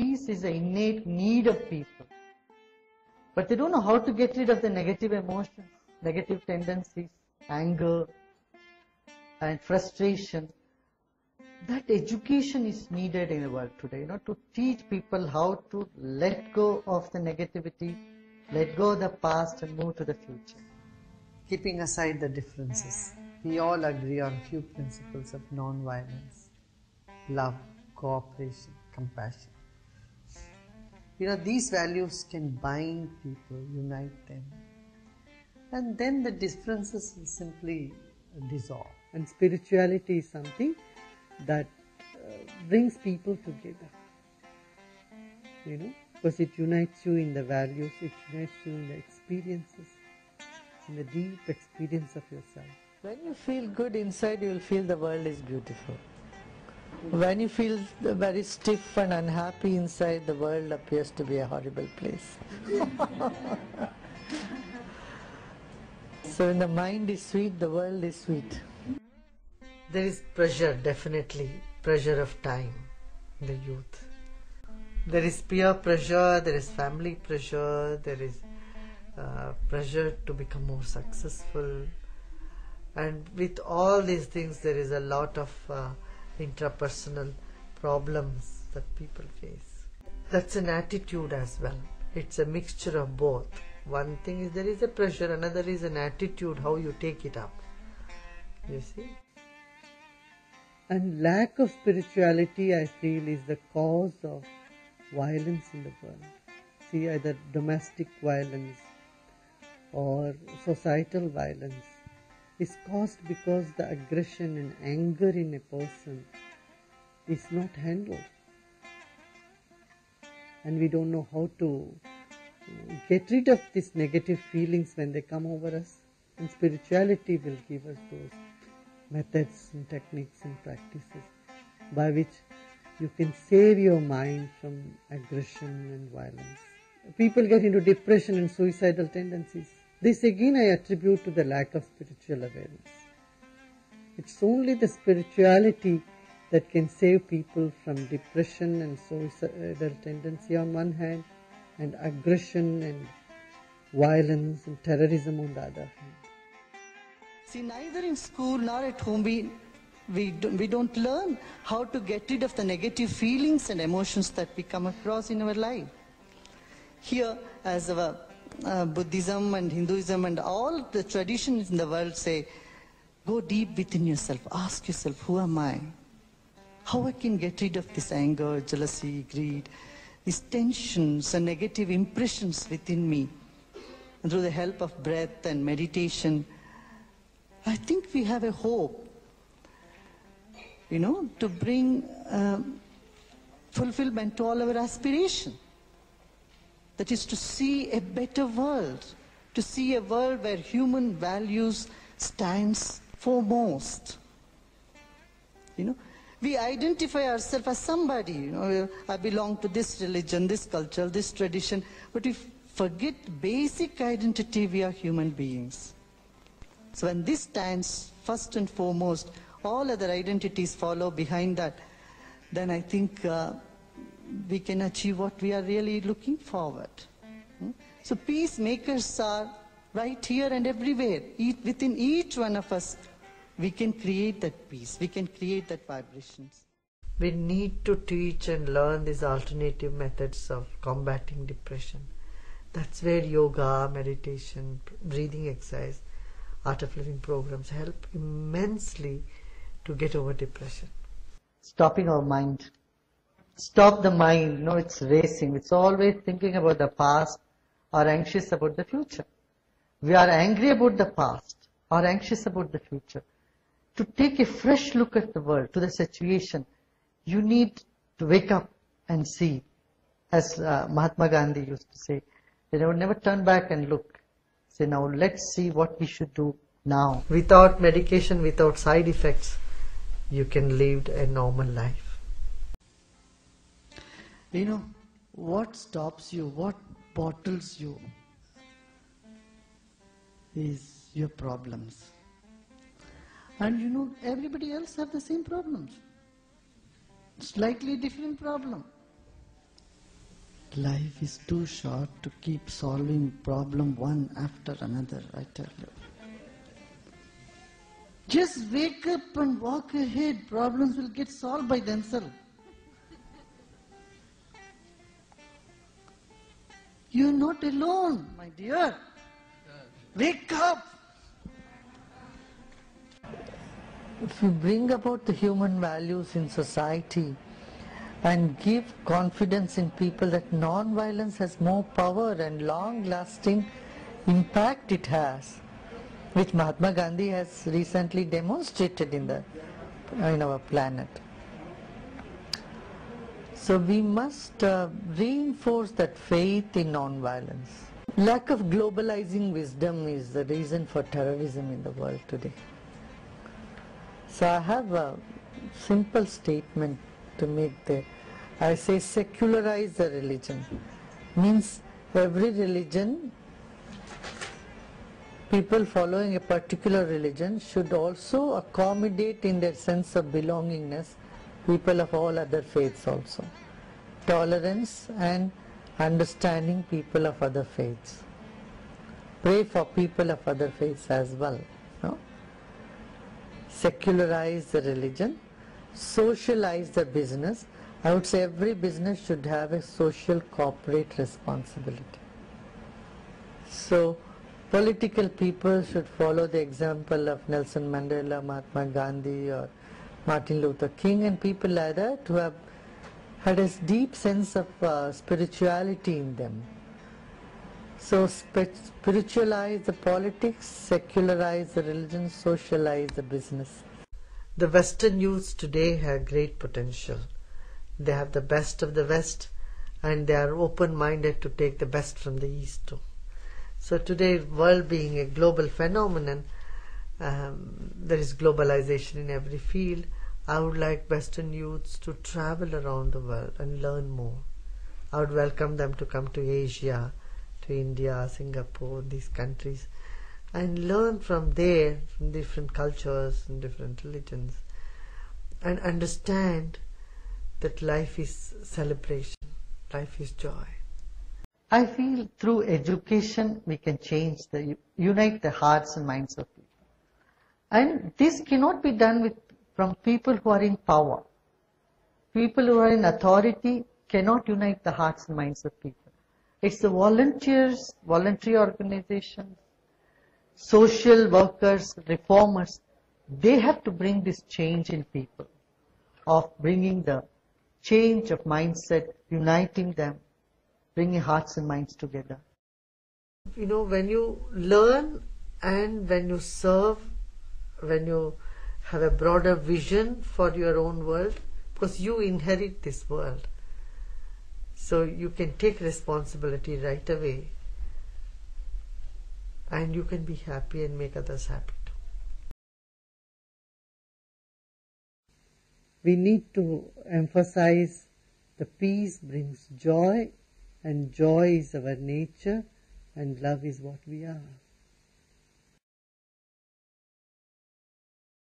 peace is an innate need of people. But they don't know how to get rid of the negative emotions, negative tendencies, anger and frustration. That education is needed in the world today, to teach people how to let go of the negativity, let go of the past and move to the future. Keeping aside the differences, we all agree on few principles of non-violence: love, cooperation, compassion. These values can bind people, unite them, and then the differences will simply dissolve. And spirituality is something that brings people together, because it unites you in the values, it unites you in the experiences, in the deep experience of yourself. When you feel good inside, you will feel the world is beautiful. When you feel very stiff and unhappy inside, the world appears to be a horrible place. So when the mind is sweet, the world is sweet. There is pressure, definitely, pressure of time in the youth. There is peer pressure, there is family pressure, there is pressure to become more successful. And with all these things, there is a lot of intrapersonal problems that people face. That's an attitude as well. It's a mixture of both. One thing is there is a pressure, another is an attitude, how you take it up. You see? And lack of spirituality, I feel, is the cause of violence in the world. See, either domestic violence or societal violence is caused because the aggression and anger in a person is not handled. And we don't know how to get rid of these negative feelings when they come over us. And spirituality will give us those methods and techniques and practices by which you can save your mind from aggression and violence. People get into depression and suicidal tendencies. This again I attribute to the lack of spiritual awareness. It's only the spirituality that can save people from depression and suicidal tendency on one hand, and aggression and violence and terrorism on the other hand. See, neither in school nor at home we don't learn how to get rid of the negative feelings and emotions that we come across in our life. Here, as our Buddhism and Hinduism and all the traditions in the world say, go deep within yourself, ask yourself, who am I? How I can get rid of this anger, jealousy, greed, these tensions and negative impressions within me. And through the help of breath and meditation, I think we have a hope, to bring fulfillment to all our aspiration. That is to see a better world, to see a world where human values stands foremost. We identify ourselves as somebody, I belong to this religion, this culture, this tradition, but we forget basic identity, we are human beings. So when this stands first and foremost, all other identities follow behind that, then I think we can achieve what we are really looking forward. So peacemakers are right here and everywhere. Within each one of us, we can create that peace, we can create that vibrations. We need to teach and learn these alternative methods of combating depression. That's where yoga, meditation, breathing exercise, art of living programs help immensely to get over depression. Stopping our mind. Stop the mind. It's racing. It's always thinking about the past or anxious about the future. We are angry about the past or anxious about the future. To take a fresh look at the world, to the situation, you need to wake up and see. As Mahatma Gandhi used to say, they would never turn back and look. Say, now let's see what we should do now. Without medication, without side effects, you can live a normal life. What stops you, what bottles you is your problems. And everybody else have the same problems. Slightly different problem. Life is too short to keep solving problem one after another, I tell you. Just wake up and walk ahead. Problems will get solved by themselves. You're not alone, my dear. Wake up. If you bring about the human values in society and give confidence in people that non-violence has more power and long-lasting impact it has, which Mahatma Gandhi has recently demonstrated in our planet. So we must reinforce that faith in non-violence. Lack of globalizing wisdom is the reason for terrorism in the world today. So I have a simple statement to make there. I say secularize the religion. Means every religion, people following a particular religion should also accommodate in their sense of belongingness people of all other faiths also. Tolerance and understanding people of other faiths. Pray for people of other faiths as well. No? Secularize the religion, socialize the business. I would say every business should have a social corporate responsibility. So political people should follow the example of Nelson Mandela, Mahatma Gandhi or Martin Luther King and people like that who have had a deep sense of spirituality in them. So spiritualize the politics, secularize the religion, socialize the business. The Western youths today have great potential. They have the best of the West and they are open-minded to take the best from the East too. So today, world being a global phenomenon, there is globalization in every field. I would like Western youths to travel around the world and learn more. I would welcome them to come to Asia, to India, Singapore, these countries, and learn from there, from different cultures and different religions, and understand that life is celebration, life is joy. I feel through education we can unite the hearts and minds of people. And this cannot be done from people who are in power. People who are in authority cannot unite the hearts and minds of people. It's the volunteers, voluntary organizations, social workers, reformers. They have to bring this change in people, of bringing the change of mindset, uniting them, bringing hearts and minds together. You know, when you learn and when you serve, when you have a broader vision for your own world, because you inherit this world, so you can take responsibility right away and you can be happy and make others happy too. We need to emphasize the peace brings joy, and joy is our nature, and love is what we are.